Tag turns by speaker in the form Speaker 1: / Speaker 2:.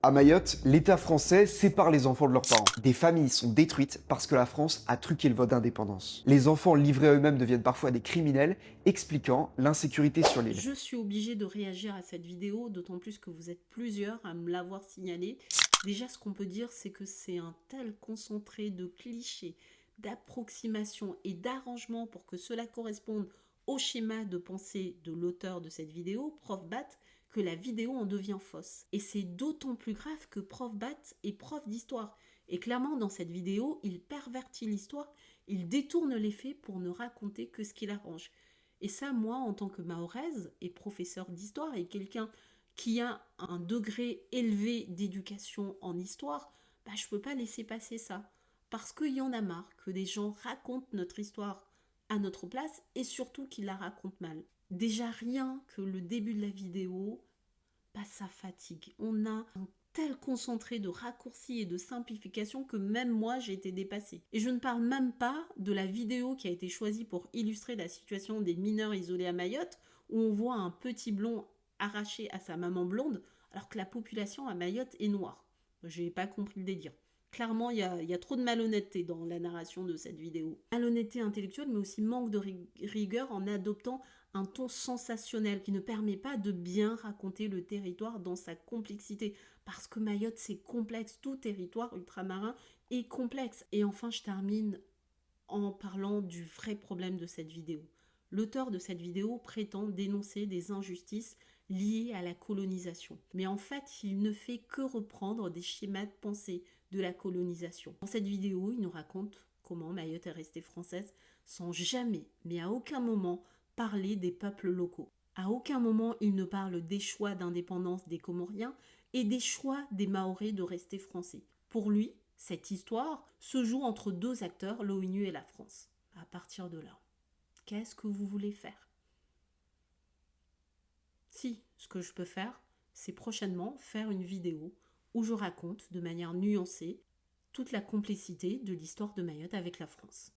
Speaker 1: À Mayotte, l'État français sépare les enfants de leurs parents. Des familles sont détruites parce que la France a truqué le vote d'indépendance. Les enfants livrés à eux-mêmes deviennent parfois des criminels, expliquant l'insécurité sur l'île.
Speaker 2: Je suis obligée de réagir à cette vidéo, d'autant plus que vous êtes plusieurs à me l'avoir signalé. Déjà, ce qu'on peut dire, c'est que c'est un tel concentré de clichés, d'approximations et d'arrangements pour que cela corresponde au schéma de pensée de l'auteur de cette vidéo, Prof Bat, que la vidéo en devient fausse. Et c'est d'autant plus grave que Prof Bat est prof d'histoire. Et clairement, dans cette vidéo, il pervertit l'histoire, il détourne les faits pour ne raconter que ce qu'il arrange. Et ça, moi, en tant que mahoraise et professeur d'histoire et quelqu'un qui a un degré élevé d'éducation en histoire, bah, je ne peux pas laisser passer ça. Parce qu'il y en a marre que des gens racontent notre histoire à notre place et surtout qu'ils la racontent mal. Déjà rien que le début de la vidéo, bah, ça fatigue. On a un tel concentré de raccourcis et de simplification que même moi j'ai été dépassée. Et je ne parle même pas de la vidéo qui a été choisie pour illustrer la situation des mineurs isolés à Mayotte, où on voit un petit blond arraché à sa maman blonde, alors que la population à Mayotte est noire. J'ai pas compris le délire. Clairement, il y a trop de malhonnêteté dans la narration de cette vidéo. Malhonnêteté intellectuelle, mais aussi manque de rigueur en adoptant un ton sensationnel qui ne permet pas de bien raconter le territoire dans sa complexité. Parce que Mayotte, c'est complexe. Tout territoire ultramarin est complexe. Et enfin, je termine en parlant du vrai problème de cette vidéo. L'auteur de cette vidéo prétend dénoncer des injustices liées à la colonisation. Mais en fait, il ne fait que reprendre des schémas de pensée de la colonisation. Dans cette vidéo, il nous raconte comment Mayotte est restée française sans jamais, mais à aucun moment, parler des peuples locaux. À aucun moment, il ne parle des choix d'indépendance des Comoriens et des choix des Mahorais de rester français. Pour lui, cette histoire se joue entre deux acteurs, l'ONU et la France. À partir de là, qu'est-ce que vous voulez faire? Si, ce que je peux faire, c'est prochainement faire une vidéo où je raconte de manière nuancée toute la complexité de l'histoire de Mayotte avec la France.